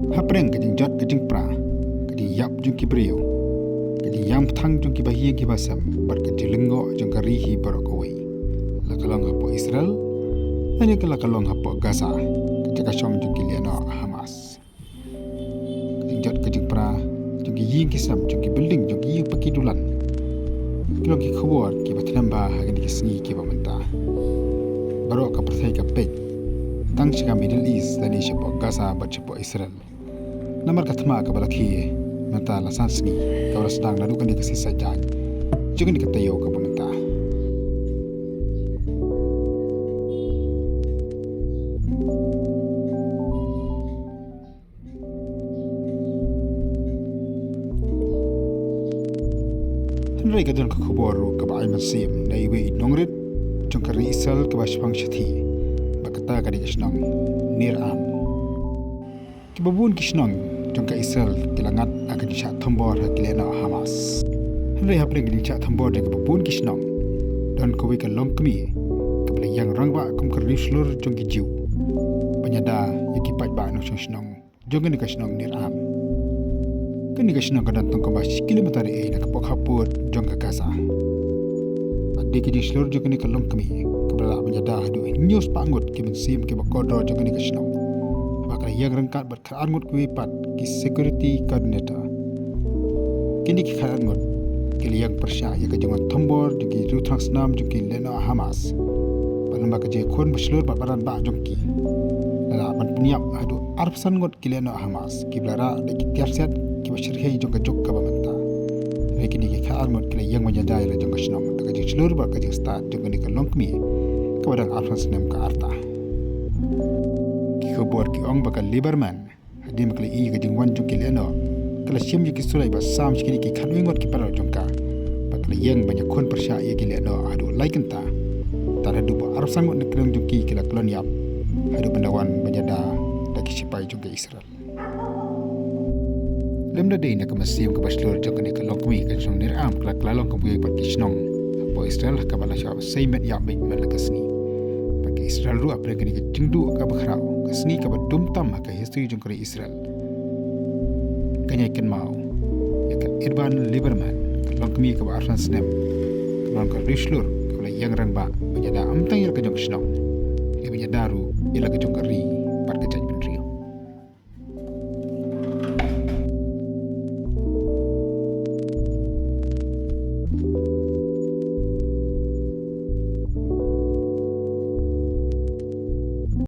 Hapreng ke jeng jot ke jeng pra ke jeng yap jeng ki brio ke jeng yang thang jeng ki bahia ki basam bar ke jeng lengo jeng ka rihi barokoi la kalong hapo Israel ani ke la kalong hapo Gaza ke jeng ka shom jeng ki Lehnoh Hamas ke jeng jot ke jeng pra jeng ki yin ki sam jeng ki building jeng ki yin pakidulan kilong ki khawar ki batnamba hagen ki sngi ki bamenta barok ka perthai ka pek tang shika Middle East dan Asia po Gaza bat po Israel namar kathma ka balakhi mata la sansni ka sedang lalu kan dikasih saja jangan dikatayo ka bamenta Henry ka don ka khobor ka ba ay masim na iwe nongrit jong ka Israel ka ba shpang shathi bakata ka dikasnang nir am kibabun kisnang jong ka Israel kilangat akan sya thombor ha Lehnoh Hamas Henry hapre gilin sya thombor de kibabun kisnang don ko ka Longkmie ka bla yang rangba kum ka Shlur jong ki jiu banyada yaki pat ba no shnang jong ni kasnang nir am kini kasnang ka dan tong ka ba kilometer e na ka Khappud jong ka Gaza ade ki Shlur jong ni ka Longkmie ka bla banyada hadu news pa ngut ki sim ki ba kodor jong ni kasnang bakal yang rangkat berkhaan ngut kuwi pat ki security coordinator kini ki khaan ngut ki yang persya ya ka jangan thombor ki rutrang snam ki Lehnoh Hamas panamba ka je khon Shlur bat baran ba jongki la ban pniap adu arpsan ngut ki Lehnoh Hamas ki blara de ki tiarset ki bashirhei jong ka jok ka bamanta kini ki khaan ngut ki yang majada ya jong ka snam ka je Shlur ba ka je start jong ni ka Longkmie ka badang arpsan snam ka arta kobor ki ong bakal Liberman hadi makle i ga jingwan jong ki Lehnoh kala sim ki sulai ba sam skini ki khanwingot ki paro jongka bakal yang banyak kon persya ye ki Lehnoh adu laikenta tar hadu bo arab sangot nek jong ki kala kolonial hadu pendawan banyada da ki sipai jong ki Israel lemda de nak masim ka Shlur jong ni ka Longkmie ka jong nir am kala klalong ka buye bat ki snong bo Israel ka bala sha seimet ya me malakasni bagi Israel ru apre ka ni ka jingdu ka bakhrao sni ka badum tam ka history jong kare Israel kanya ken mau ya ka Irban Liberman Longkmie ka arsan snem kan ka Shlur ka yang rang ba banyada amtang ya ka jong snong le banyada ru ila ka jong kari